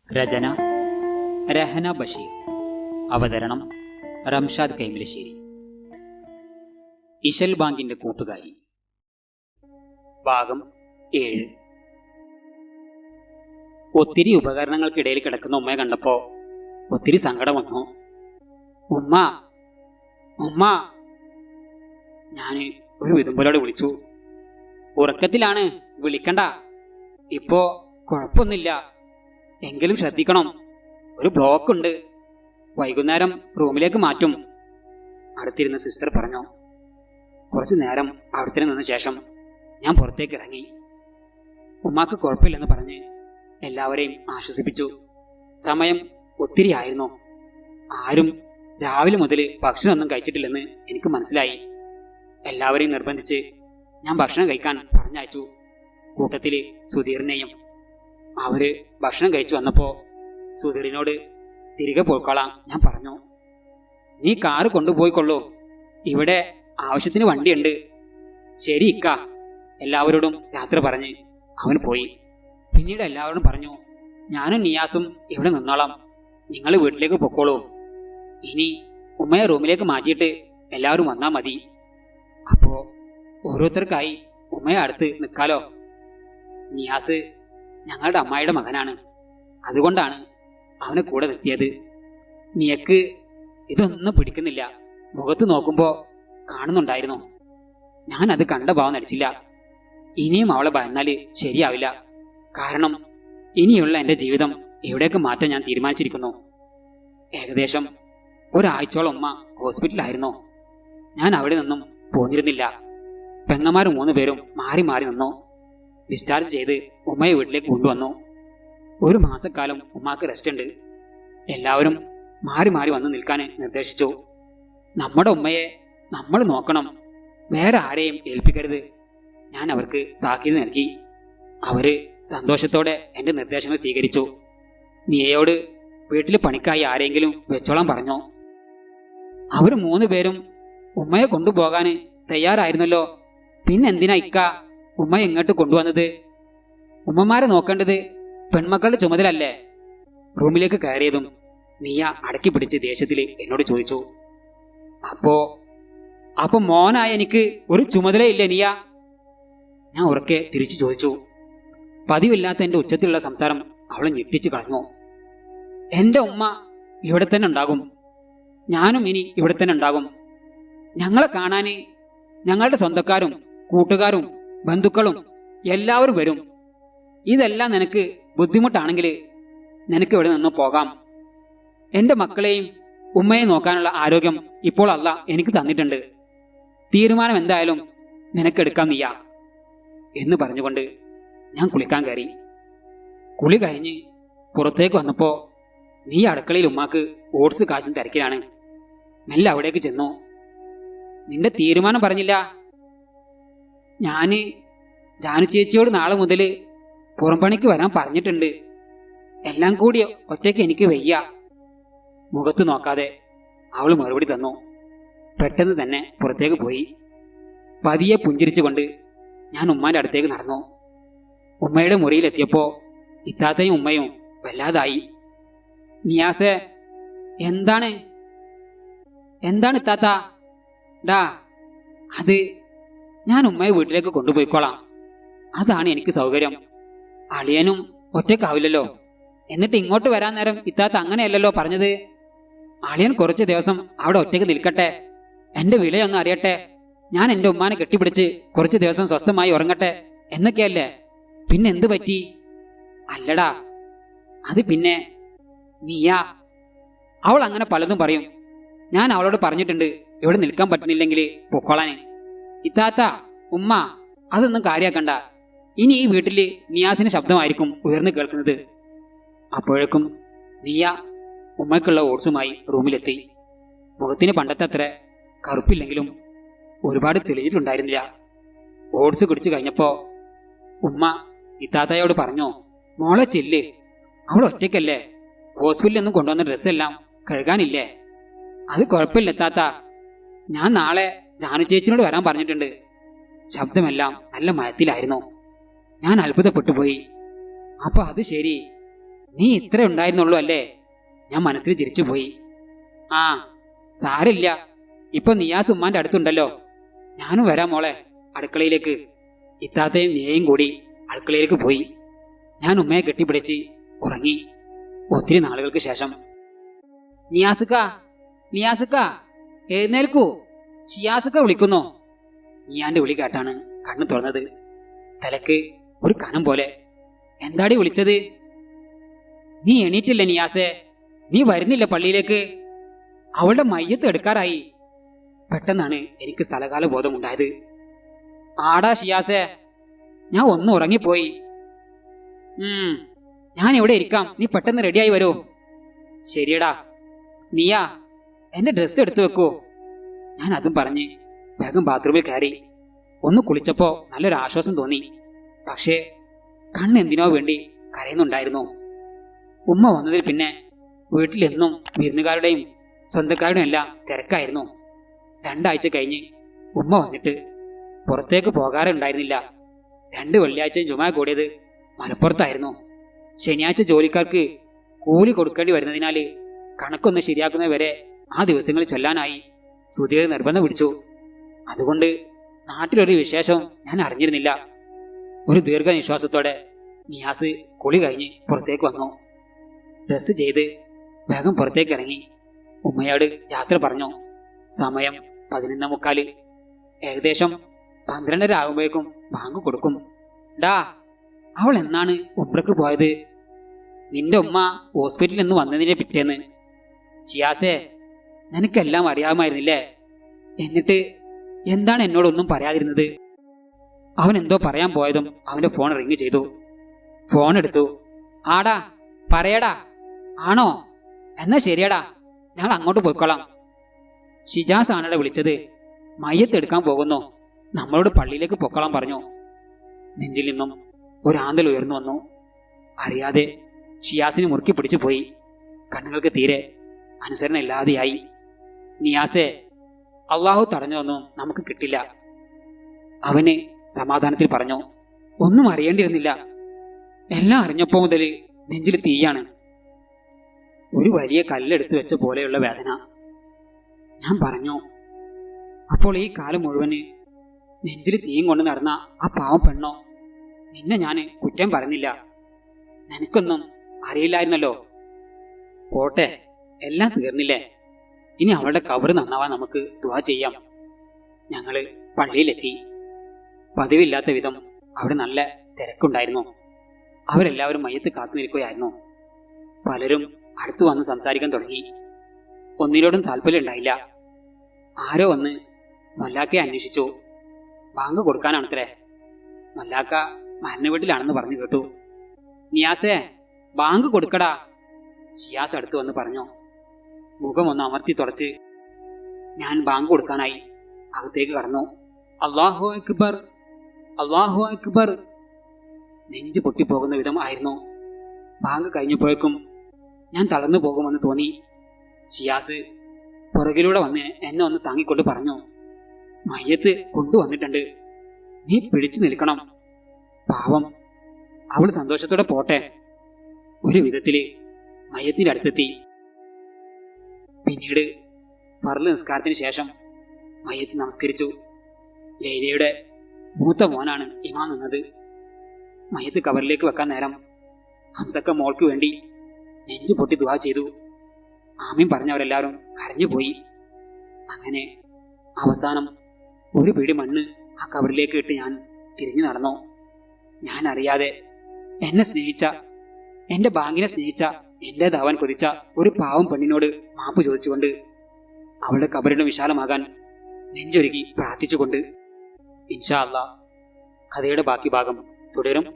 രചന രഹന ബഷീർ. അവതരണം റംഷാദ് കൈമലശ്ശേരി. ഇശൽ ബാങ്കിന്റെ കൂട്ടുകാരി, ഭാഗം 7. ഒത്തിരി ഉപകരണങ്ങൾക്കിടയിൽ കിടക്കുന്ന ഉമ്മയെ കണ്ടപ്പോ ഒത്തിരി സങ്കടം വന്നു. ഉമ്മ ഉമ്മ ഞാൻ ഒരു വിതുമ്പലോട് വിളിച്ചു. ഉറക്കത്തിലാണ്, വിളിക്കണ്ട, ഇപ്പോ കുഴപ്പമൊന്നുമില്ല, എങ്കിലും ശ്രദ്ധിക്കണം, ഒരു ബ്ലോക്ക് ഉണ്ട്, വൈകുന്നേരം റൂമിലേക്ക് മാറ്റും. അടുത്തിരുന്ന സിസ്റ്റർ പറഞ്ഞു. കുറച്ചു നേരം അവിടെ നിന്ന ശേഷം ഞാൻ പുറത്തേക്ക് ഇറങ്ങി. ഉമ്മാക്ക് കുഴപ്പമില്ലെന്ന് പറഞ്ഞ് എല്ലാവരെയും ആശ്വസിപ്പിച്ചു. സമയം ഒത്തിരി ആയിരുന്നു. ആരും രാവിലെ മുതൽ ഭക്ഷണമൊന്നും കഴിച്ചിട്ടില്ലെന്ന് എനിക്ക് മനസ്സിലായി. എല്ലാവരെയും നിർബന്ധിച്ച് ഞാൻ ഭക്ഷണം കഴിക്കാൻ പറഞ്ഞയച്ചു, കൂട്ടത്തിൽ സുധീറിനെയും. അവര് ഭക്ഷണം കഴിച്ചു വന്നപ്പോ സുധീറിനോട് തിരികെ പോയിക്കോളാം ഞാൻ പറഞ്ഞു. നീ കാറ് കൊണ്ടുപോയിക്കൊള്ളൂ, ഇവിടെ ആവശ്യത്തിന് വണ്ടിയുണ്ട്. ശരി ഇക്ക. എല്ലാവരോടും യാത്ര പറഞ്ഞ് അവൻ പോയി. പിന്നീട് എല്ലാവരോടും പറഞ്ഞു, ഞാനും നിയാസും ഇവിടെ നിന്നോളാം, നിങ്ങൾ വീട്ടിലേക്ക് പൊക്കോളൂ. ഇനി ഉമ്മയെ റൂമിലേക്ക് മാറ്റിയിട്ട് എല്ലാവരും വന്നാൽ മതി. അപ്പോ ഓരോരുത്തർക്കായി ഉമ്മയെ അടുത്ത് നിൽക്കാലോ. നിയാസ് ഞങ്ങളുടെ അമ്മായിയുടെ മകനാണ്, അതുകൊണ്ടാണ് അവനെ കൂടെ നിർത്തിയത്. നിയക്ക് ഇതൊന്നും പിടിക്കുന്നില്ല, മുഖത്ത് നോക്കുമ്പോ കാണുന്നുണ്ടായിരുന്നു. ഞാൻ അത് കണ്ട ഭാവം നടിച്ചില്ല. ഇനിയും അവളെ ഭയന്നാല് ശരിയാവില്ല. കാരണം ഇനിയുള്ള എൻ്റെ ജീവിതം എവിടേക്ക് മാറ്റാൻ ഞാൻ തീരുമാനിച്ചിരിക്കുന്നു. ഏകദേശം ഒരാഴ്ചയോളം ഉമ്മ ഹോസ്പിറ്റലായിരുന്നു. ഞാൻ അവിടെ നിന്നും പോന്നിരുന്നില്ല. പെങ്ങന്മാർ 3 പേരും മാറി മാറി നിന്നു. ഡിസ്ചാർജ് ചെയ്ത് ഉമ്മയെ വീട്ടിലേക്ക് കൊണ്ടുവന്നു. 1 മാസക്കാലം ഉമ്മാക്ക് റെസ്റ്റ് ഉണ്ട്. എല്ലാവരും മാറി മാറി വന്ന് നിൽക്കാൻ നിർദ്ദേശിച്ചു. നമ്മുടെ ഉമ്മയെ നമ്മൾ നോക്കണം, വേറെ ആരെയും ഏൽപ്പിക്കരുത്, ഞാൻ അവർക്ക് താക്കീത് നൽകി. അവര് സന്തോഷത്തോടെ എൻ്റെ നിർദ്ദേശങ്ങൾ സ്വീകരിച്ചു. നിയയോട് വീട്ടിൽ പണിക്കായി ആരെങ്കിലും വെച്ചോളാൻ പറഞ്ഞു. അവർ 3 പേരും ഉമ്മയെ കൊണ്ടുപോകാൻ തയ്യാറായിരുന്നല്ലോ. പിന്നെന്തിനാ ഇക്ക ഉമ്മയെ ഇങ്ങോട്ട് കൊണ്ടുവന്നത്? ഉമ്മമാരെ നോക്കേണ്ടത് പെൺമക്കളുടെ ചുമതലല്ലേ? റൂമിലേക്ക് കയറിയതും നീയ അടക്കി പിടിച്ച് ദേഷ്യത്തിൽ എന്നോട് ചോദിച്ചു. അപ്പോ മോനായ എനിക്ക് ഒരു ചുമതലയില്ലേ നീയ? ഞാൻ ഉറക്കെ തിരിച്ചു ചോദിച്ചു. പതിവില്ലാത്ത എൻ്റെ ഉച്ചത്തിലുള്ള സംസാരം അവളെ ഞെട്ടിച്ചു കളഞ്ഞു. എൻ്റെ ഉമ്മ ഇവിടെ തന്നെ ഉണ്ടാകും, ഞാനും ഇനി ഇവിടെ തന്നെ ഉണ്ടാകും. ഞങ്ങളെ കാണാൻ ഞങ്ങളുടെ സ്വന്തക്കാരും കൂട്ടുകാരും ബന്ധുക്കളും എല്ലാവരും വരും. ഇതെല്ലാം നിനക്ക് ബുദ്ധിമുട്ടാണെങ്കിൽ നിനക്ക് ഇവിടെ നിന്ന് പോകാം. എൻ്റെ മക്കളെയും ഉമ്മയെ നോക്കാനുള്ള ആരോഗ്യം ഇപ്പോൾ അല്ലാഹ് എനിക്ക് തന്നിട്ടുണ്ട്. തീരുമാനം എന്തായാലും നിനക്കെടുക്കാം നീയ എന്ന് പറഞ്ഞുകൊണ്ട് ഞാൻ കുളിക്കാൻ കയറി. കുളി കഴിഞ്ഞ് പുറത്തേക്ക് വന്നപ്പോ നീ അടുക്കളയിൽ ഉമ്മാക്ക് ഓട്സ് കാച്ചും തിരക്കിലാണ്. മെല്ലെ അവിടേക്ക് ചെന്നു. നിന്റെ തീരുമാനം പറഞ്ഞില്ല? ഞാന് ജാനു ചേച്ചിയോട് നാളെ മുതൽ പുറംപണിക്ക് വരാൻ പറഞ്ഞിട്ടുണ്ട്. എല്ലാം കൂടി ഒറ്റയ്ക്ക് എനിക്ക് വയ്യ. മുഖത്ത് നോക്കാതെ അവൾ മറുപടി തന്നു. പെട്ടെന്ന് തന്നെ പുറത്തേക്ക് പോയി. പതിയെ പുഞ്ചിരിച്ചുകൊണ്ട് ഞാൻ ഉമ്മാന്റെ അടുത്തേക്ക് നടന്നു. ഉമ്മയുടെ മുറിയിലെത്തിയപ്പോ ഇത്താത്തയും ഉമ്മയും വല്ലാതായി. നിയാസേ, എന്താണ് ഇത്താത്ത? ഡാ, അത് ഞാൻ ഉമ്മയെ വീട്ടിലേക്ക് കൊണ്ടുപോയിക്കോളാം, അതാണ് എനിക്ക് സൗകര്യം. അളിയനും ഒറ്റക്കാവില്ലല്ലോ. എന്നിട്ട് ഇങ്ങോട്ട് വരാൻ നേരം ഇത്താത്ത അങ്ങനെയല്ലല്ലോ പറഞ്ഞത്. അളിയൻ കുറച്ച് ദിവസം അവിടെ ഒറ്റയ്ക്ക് നിൽക്കട്ടെ, എൻ്റെ വിലയൊന്നും അറിയട്ടെ, ഞാൻ എൻ്റെ ഉമ്മാനെ കെട്ടിപ്പിടിച്ച് കുറച്ച് ദിവസം സ്വസ്ഥമായി ഉറങ്ങട്ടെ എന്നൊക്കെയല്ലേ. പിന്നെ എന്തു പറ്റി? അല്ലടാ, അത് പിന്നെ നീയാ. അവൾ അങ്ങനെ പലതും പറയും. ഞാൻ അവളോട് പറഞ്ഞിട്ടുണ്ട് ഇവിടെ നിൽക്കാൻ പറ്റുന്നില്ലെങ്കിൽ പൊക്കോളാന്. ഇത്താത്ത, ഉമ്മ, അതൊന്നും കാര്യാക്കണ്ട. ഇനി ഈ വീട്ടിൽ നിയാസിന്റെ ശബ്ദമായിരിക്കും ഉയർന്നു കേൾക്കുന്നത്. അപ്പോഴേക്കും നീയ ഉമ്മയ്ക്കുള്ള ഓട്സുമായി റൂമിലെത്തി. മുഖത്തിന് പണ്ടത്തെ അത്ര കറുപ്പില്ലെങ്കിലും ഒരുപാട് തെളിഞ്ഞിട്ടുണ്ടായിരുന്നില്ല. ഓട്സ് കുടിച്ചു കഴിഞ്ഞപ്പോ ഉമ്മ ഇത്താത്തയോട് പറഞ്ഞു, മോളെ ചെല്ല്, അവൾ ഒറ്റയ്ക്കല്ലേ, ഹോസ്പിറ്റലിൽ നിന്നും കൊണ്ടുവന്ന ഡ്രസ്സെല്ലാം കഴുകാനില്ലേ? അത് കുഴപ്പമില്ല താത്ത, ഞാൻ നാളെ ജാനു ചേച്ചിനോട് വരാൻ പറഞ്ഞിട്ടുണ്ട്. ശബ്ദമെല്ലാം നല്ല മയത്തിലായിരുന്നു. ഞാൻ അത്ഭുതപ്പെട്ടുപോയി. അപ്പൊ അത് ശരി, നീ ഇത്ര ഉണ്ടായിരുന്നുള്ളൂ അല്ലേ? ഞാൻ മനസ്സിൽ ചിരിച്ചുപോയി. ആ സാരില്ല, ഇപ്പൊ നിയാസ് ഉമ്മാന്റെ അടുത്തുണ്ടല്ലോ. ഞാനും വരാം മോളെ അടുക്കളയിലേക്ക്. ഇത്താത്തയും നീയും കൂടി അടുക്കളയിലേക്ക് പോയി. ഞാൻ ഉമ്മയെ കെട്ടിപ്പിടിച്ച് ഉറങ്ങി. ഒത്തിരി നാളുകൾക്ക് ശേഷം നിയാസുക്ക, നിയാസുക്ക, എഴുന്നേൽക്കൂ, ഷിയാസുക്ക വിളിക്കുന്നോ? നിയാന്റെ വിളി കേട്ടാണ് കണ്ണു തുറന്നത്. തലക്ക് ഒരു കനം പോലെ. എന്താടി വിളിച്ചത്? നീ എണീറ്റില്ല നിയാസേ? നീ വരുന്നില്ല പള്ളിയിലേക്ക്? അവളുടെ മയ്യത്ത് എടുക്കാറായി. പെട്ടെന്നാണ് എനിക്ക് സ്ഥലകാല ബോധമുണ്ടായത്. ആടാ ഷിയാസേ, ഞാൻ ഒന്ന് ഉറങ്ങിപ്പോയി. ഞാൻ ഇവിടെ ഇരിക്കാം, നീ പെട്ടെന്ന് റെഡിയായി വരൂ. ശരിയടാ. നീയാ എന്റെ ഡ്രസ്സ് എടുത്തു വെക്കൂ. ഞാൻ അതും പറഞ്ഞ് വേഗം ബാത്റൂമിൽ കയറി. ഒന്ന് കുളിച്ചപ്പോ നല്ലൊരു ആശ്വാസം തോന്നി. പക്ഷേ കണ്ണെന്തിനോ വേണ്ടി കരയുന്നുണ്ടായിരുന്നു. ഉമ്മ വന്നതിൽ പിന്നെ വീട്ടിലെന്നും വിരുന്നുകാരുടെയും സ്വന്തക്കാരുടെയും എല്ലാം തിരക്കായിരുന്നു. 2 ആഴ്ച കഴിഞ്ഞ് ഉമ്മ വന്നിട്ട് പുറത്തേക്ക് പോകാറുണ്ടായിരുന്നില്ല. 2 വെള്ളിയാഴ്ചയും ജുമാ കൂടിയത് മലപ്പുറത്തായിരുന്നു. ശനിയാഴ്ച ജോലിക്കാർക്ക് കൂലി കൊടുക്കേണ്ടി വരുന്നതിനാൽ കണക്കൊന്ന് ശരിയാക്കുന്നവരെ ആ ദിവസങ്ങളിൽ ചൊല്ലാനായി സുധീർ നിർബന്ധം പിടിച്ചു. അതുകൊണ്ട് നാട്ടിലൊരു വിശേഷം ഞാൻ അറിഞ്ഞിരുന്നില്ല. ഒരു ദീർഘനിശ്വാസത്തോടെ നിയാസ് കുളി കഴിഞ്ഞ് പുറത്തേക്ക് വന്നു. ഡ്രസ്സ് ചെയ്ത് വേഗം പുറത്തേക്ക് ഇറങ്ങി. ഉമ്മയോട് യാത്ര പറഞ്ഞു. സമയം 11:45. ഏകദേശം 12:30 ആകുമ്പോഴേക്കും ബാങ്ക് കൊടുക്കും. ഡാ, അവൾ എന്നാണ് ഉംറക്ക് പോയത്? നിന്റെ ഉമ്മ ഹോസ്പിറ്റലിൽ നിന്ന് വന്നതിനെ പിറ്റേന്ന്. ഷിയാസേ, നിനക്കെല്ലാം അറിയാമായിരുന്നില്ലേ? എന്നിട്ട് എന്താണ് എന്നോടൊന്നും പറയാതിരുന്നത്? അവൻ എന്തോ പറയാൻ പോയതും അവന്റെ ഫോൺ റിങ് ചെയ്തു. ഫോൺ എടുത്തു. ആടാ, പറയടാ. ആണോ? എന്നാ ശരിയടാ, ഞങ്ങൾ അങ്ങോട്ട് പോയിക്കോളാം. ഷിജാസ് ആണടെ വിളിച്ചത്. മയ്യത്ത് എടുക്കാൻ പോകുന്നു, നമ്മളോട് പള്ളിയിലേക്ക് പൊക്കോളാൻ പറഞ്ഞു. നെഞ്ചിൽ നിന്നും ഒരാന്തൽ ഉയർന്നു വന്നു. അറിയാതെ ഷിയാസിന് മുറുക്കി പിടിച്ചു പോയി. കണ്ണുകൾക്ക് തീരെ അനുസരണ ഇല്ലാതെയായി. നിയാസേ, അള്ളാഹു തടഞ്ഞൊന്നും നമുക്ക് കിട്ടില്ല. അവന് സമാധാനത്തിൽ പറഞ്ഞു. ഒന്നും അറിയേണ്ടിയിരുന്നില്ല. എല്ലാം അറിഞ്ഞപ്പോ മുതൽ നെഞ്ചിൽ തീയാണ്. ഒരു വലിയ കല്ലെടുത്ത് വെച്ച പോലെയുള്ള വേദന. ഞാൻ പറഞ്ഞു, അപ്പോൾ ഈ കാലം മുഴുവന് നെഞ്ചിൽ തീയും കൊണ്ട് നടന്ന ആ പാവം പെണ്ണോ? നിന്നെ ഞാൻ കുറ്റം പറഞ്ഞില്ല. നിനക്കൊന്നും അറിയില്ലായിരുന്നല്ലോ. പോട്ടെ, എല്ലാം തീർന്നില്ലേ? ഇനി അവളുടെ കബറ് നന്നാവാൻ നമുക്ക് ദുആ ചെയ്യാം. ഞങ്ങള് പള്ളിയിലെത്തി. പതിവില്ലാത്ത വിധം അവിടെ നല്ല തിരക്കുണ്ടായിരുന്നു. അവരെല്ലാവരും മയ്യത്ത് കാത്തു നിൽക്കുകയായിരുന്നു. പലരും അടുത്തു വന്ന് സംസാരിക്കാൻ തുടങ്ങി. ഒന്നിനോടും താല്പര്യം ഉണ്ടായില്ല. ആരോ വന്ന് മൊല്ലാക്കയെ അന്വേഷിച്ചു. ബാങ്ക് കൊടുക്കാനാണത്രേ. മൊല്ലാക്ക മരണ വീട്ടിലാണെന്ന് പറഞ്ഞു കേട്ടു. നിയാസേ, ബാങ്ക് കൊടുക്കടാ. ഷിയാസ് അടുത്ത് വന്ന് പറഞ്ഞു. മുഖം ഒന്ന് അമർത്തി തുടച്ച് ഞാൻ ബാങ്ക് കൊടുക്കാനായി അകത്തേക്ക് കടന്നു. അല്ലാഹു അക്ബർ, അല്ലാഹു അക്ബർ. നെഞ്ച് പൊട്ടിപ്പോകുന്ന വിധം ആയിരുന്നു. ബാങ്ക് കഴിഞ്ഞപ്പോഴേക്കും ഞാൻ തളർന്നു പോകുമെന്ന് തോന്നി. ഷിയാസ് പുറകിലൂടെ വന്ന് എന്നെ ഒന്ന് താങ്ങിക്കൊണ്ട് പറഞ്ഞു, മയ്യത്ത് കൊണ്ടുവന്നിട്ടുണ്ട്, നീ പിടിച്ചു നിൽക്കണം. പാവം, അവൾ സന്തോഷത്തോടെ പോട്ടെ. ഒരു വിധത്തില് മയ്യത്തിന്റെ അടുത്തെത്തി. പിന്നീട് ഫർള് നിസ്കാരത്തിന് ശേഷം മയ്യത്ത് നമസ്കരിച്ചു. ലൈലയുടെ മൂത്ത മോനാണ് ഇമാം നിന്നത്. മയ്യത്ത് കബറിലേക്ക് വെക്കാൻ നേരം ഹംസക്ക മോൾക്ക് വേണ്ടി നെഞ്ചു പൊട്ടി ദുആ ചെയ്തു. ആമീൻ പറഞ്ഞവരെല്ലാവരും കരഞ്ഞുപോയി. അങ്ങനെ അവസാനം ഒരു പിടി മണ്ണ് ആ കബറിലേക്ക് ഇട്ട് ഞാൻ തിരിഞ്ഞു നടന്നു. ഞാൻ അറിയാതെ എന്നെ സ്നേഹിച്ച, എന്റെ ബാങ്കിനെ സ്നേഹിച്ച, എന്റേതാവാൻ കൊതിച്ച ഒരു പാവം പെണ്ണിനോട് മാപ്പ് ചോദിച്ചുകൊണ്ട്, അവളുടെ കബറിടം വിശാലമാകാൻ നെഞ്ചൊരുക്കി പ്രാർത്ഥിച്ചുകൊണ്ട്. ഇൻഷാ അല്ലാഹ് കഥയുടെ ബാക്കി ഭാഗം തുടരും.